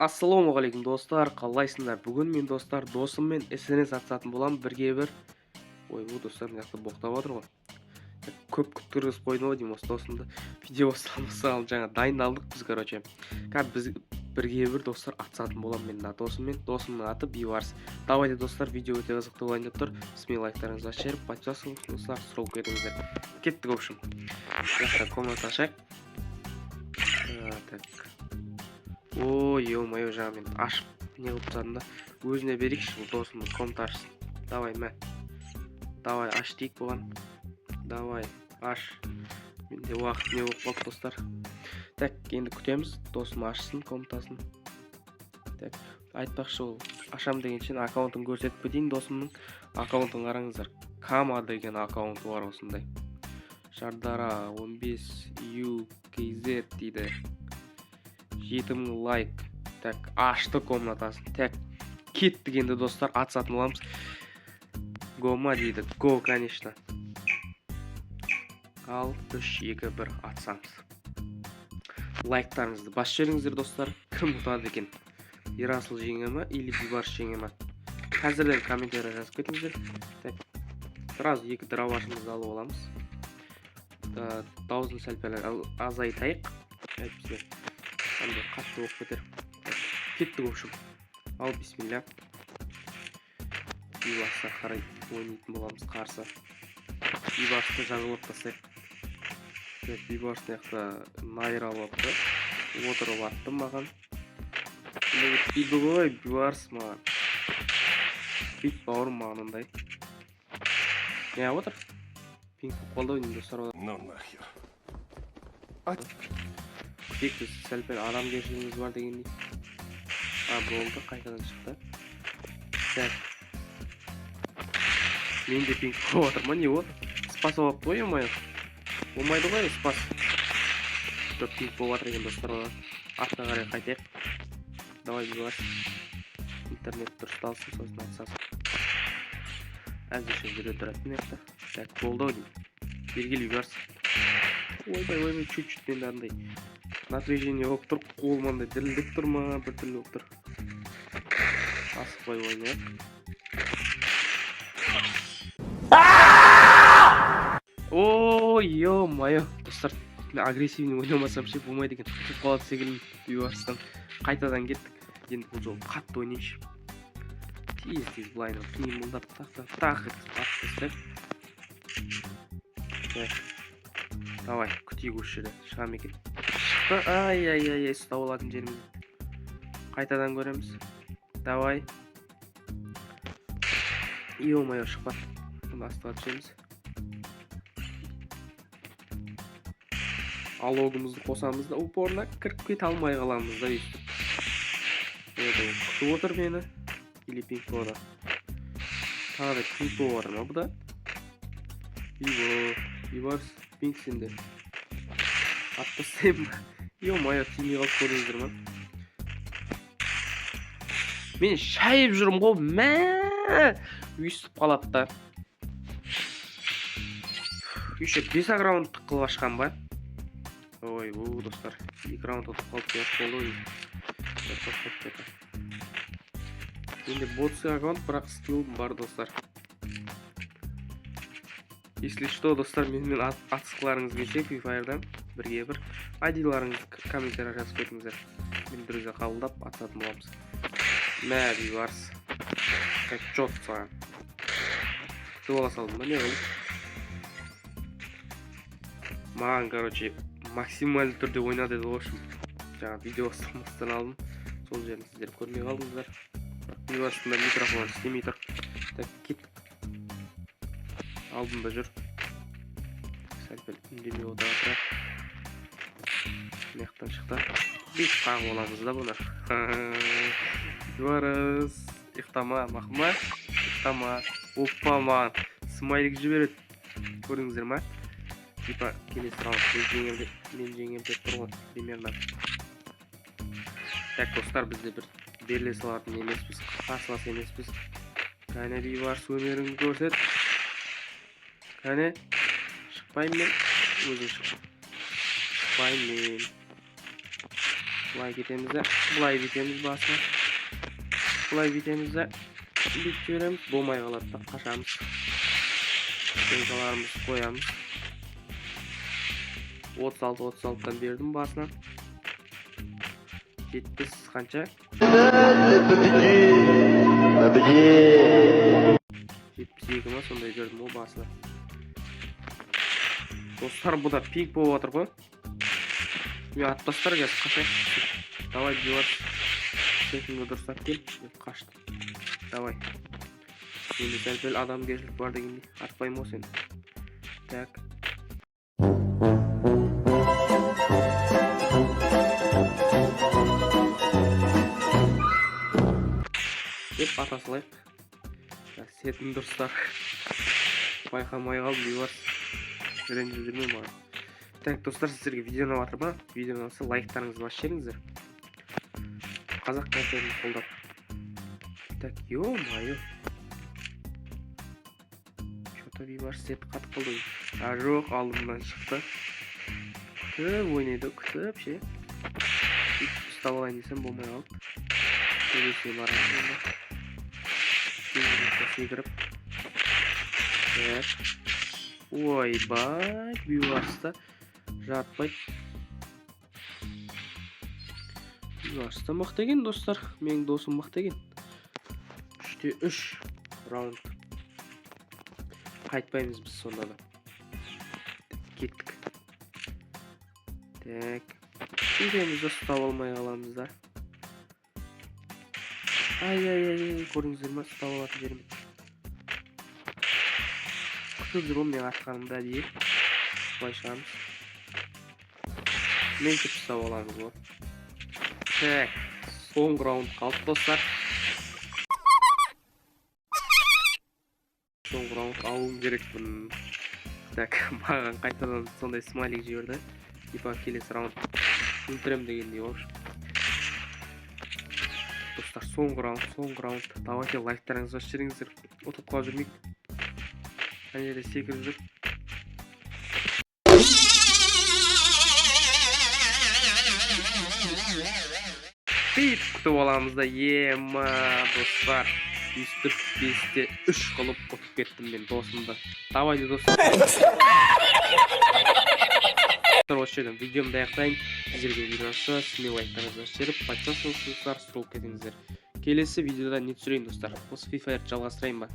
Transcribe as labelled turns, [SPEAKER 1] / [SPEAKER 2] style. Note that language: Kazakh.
[SPEAKER 1] Ассалаумағалейкум достар, қалайсыңдар? Бүгін мен достар досыммен СНС атысатын боламын бірге бір. Ой, бұл достар мына жақта боқтап отыр ғой. Көп күттіргізіп қойдым ғой деймін осы досымды. Видео бастамасы ал жаңа дайындалдық біз, короче. Біз бірге бір достар атысатын боламын мен досыммен. Досымның аты Биварс. Давайте достар, видео өте қызықты болайын деп тұр. Бізбен лайктарыңызды жіберіп, подписывайтесь, достар, сұрау кетіңіздер. Кеттік, в общем. Жақта комната ашайық. Так. Ой, ё-моё, жаңа мен ашып не қылып тастадым да. Өзіне берейікші, бұл досымның комната ашсын. Давай, мә. Давай, аш дейік бұған. Давай, аш. Менде уақыт не болып қалды, достар. Так, енді күтеміз. Досым ашсын комнатасын. Так, айтпақшы ол ашам дегенше аккаунтын көрсетіп кетейін досымның. Аккаунтын қараңыздар. Кама деген аккаунты бар осындай. Шардара 15 UKZ дейді. 7000 лайк. Так, ашты комнатасын. Так, кеттік енді достар, атысатын боламыз. Гома дейді. Го, конечно. Ал 3, 2, 1 атысамыз. Лайктарыңызды бас жіберіңіздер достар. Кім ұтады екен? Ерасыл жеңе ма или Биварс жеңе ма? Қазірден комментария жазып кетіңіздер. Так, сразу екі дровашымызды алып аламыз. Дауысын сәл-пәл азайтайық. Әйтпесе қандай қатты болып кетер. Кеттік, в общем. Ал, бисмилля. Биварсқа қарай ойнайтын боламыз қарсы. Биварсты жаңылып тастайық. Биварсты яқта найыр алып атты. Отырып атты маған. Бейді ғой, Биварс маған. Бейт бауырым маған ондай. Не отыр? Пинг қолда ойнайын достар.
[SPEAKER 2] Ну нахер.
[SPEAKER 1] Тек біз сәл-пәл адамгершілігіміз бар дегендей. Болды, қайтадан шықты. Так. Менде пинг болып отыр ма, не отыр? Спас болып қой, ё-моё. Болмайды ғой, спас. Жоқ, пинг болып отыр екен достар. Артына қарай қайтайық. Давай, Биварс. Интернет дұрысталсын, сосын атсасын. Әзірше жүре тұратын яқты. Так, болды ой. Бергел, Биварс. Ойбай, чуть-чуть менде андай напряжение болып тұр, қолым андай дірілдеп тұр ма, бір түрлі болып тұр. Асықпай ойнайық. Ой, ё-моё, достар, агрессивный ойнамасам ше болмайды екен. Тұтып қалады секілін Биварстан. Қайтадан кеттік. Енді бұл жол қатты ойнайыншы. Тез былайын қимылдап тақ етіп. Давай, күтейік осы жерде. Шығам екен. Шықты. Ай, ұстап алатын жеріміз. Қайтадан көреміз. Давай. Ё-моё, шықпады. Бұны астыға түсеміз. Алогымызды қосамыз да упорына кіріп кете алмай қаламыз да өйстіп. Күтіп отыр мені. Или пинг болады. Тағы да пинг болады ма бұда? Биварс, пинг сенде. Атпастайым ба? Ё-моё, тимей қалып көріңіздер ма? Мен шайып жүрім ғой, мә! Өйстіп қалады да. Еще 5 раунд қылып ашқан ба? Ой, достар, 2 раунд отып қалып болды ойын. Енді ботсы аккаунт, бірақ скиллым бар, достар. Если что, достар, менімен атысқыларыңыз келсе, Free Fire'дан бірге бір айдиларыңызды комментария жазып кетіңіздер. Мен друзья қабылдап атысатын боламыз. Мә, Биварс. Качет саған. Күтіп ала салдым ба, не қылып? Маған, короче, максимальный түрде ойнады еді, в общем. Жаңа видео бастамастан алдым. Сол жерін сіздер көрмей қалдыңыздар. Биварстында микрофон істемей тұр. Так, кеттік. Алдында жүр. Сәл-пәл үндемей отыра. Мияқтан шықты. Бейт қағып оламыз да бұны. Биварс. Иқтама, мақыма. Иқтама. Опа, маған. Смайлик жібереді. Көрдіңіздер ма? Типа, келесі раунд мен жеңем деп тұр ғой. Примерно. Так, достар, бізде бір беріле салатын емеспіз, қарсылас емеспіз. Кәне, Биварс өнеріңді көрсет. Кәне, шықпайым мен, өзің шықпайым мен. Былай кетеміз де, былай бітеміз басына. Былай бітеміз де, бүйтіп жібереміз, болмай қалады да, қашамыз. Қойғаларымыз қоямыз. 36-36-дан бердім басына. 70 қанша? 72 ма сондай бердім ол басына. Достар, бұда пик болып отыр ғой. Мен аттастар кәз қашай. Давай, бивар. Секіңді дұрыстап кел. Қашты. Давай. Енді сәл-пәл адам кешілік бар дегенде. Атпаймын ол сен. Так. Деп ата салайық. Сетін дұрыстар. Байқамай қалды бивар. Ренжіп жүрмей маған. Так, достар, сіздерге видеоны батыр ба? Видеоны алса лайктарыңызды бас жеріңіздер. Қазақ контентін қолдап. Так, ё-майо. Что-то бивар сет қатып қылды. Жоқ, алдымнан шықты. Күтіп ойнайды, күтіп ше. Ұстап алайын десем болмай қалды. Сөйлесе барамын. Секіріп. Ойбай, биварста жатпай. Биварста мықты екен, достар. Менің досым мықты екен. 3-3 раунд. Қайтпаймыз біз сонда да. Кеттік. Так. Үйремізді ұстап алмай қаламыз да. Ай-ай-ай, көрдіңіздер ма? Ұстап алатын жерім. Күтіп жүрмін мен атқанымда дейік. Былай шығамыз. Мен кеп ұстап аламыз ғой. Так. Соңғы раунд қалды, достар. Соңғы раунд алуым керекпін. Так, маған қайтадан сондай смайлик жіберді. Типа келесі раунд өлтірем дегендей болшы. Достар, соңғы раунд. Давайте лайктарыңызды бас жеріңіздер. Отып қалып жүрмейік. Әне жерде секіріп жүр. Бейт күтіп аламыз да, ема, достар. 5-5-те 3 қылып ұтып кеттім мен досымды. Давайте, достар. Осы жерден видеомды аяқтайын. Сіздерге видеоны сізге лайктарыңызды бас жеріп, подписывайтесь, достар, сұрылып кетіңіздер. Келесі видеода не түсірейін, достар? Осы FIFA-ды жалғастырайын ба?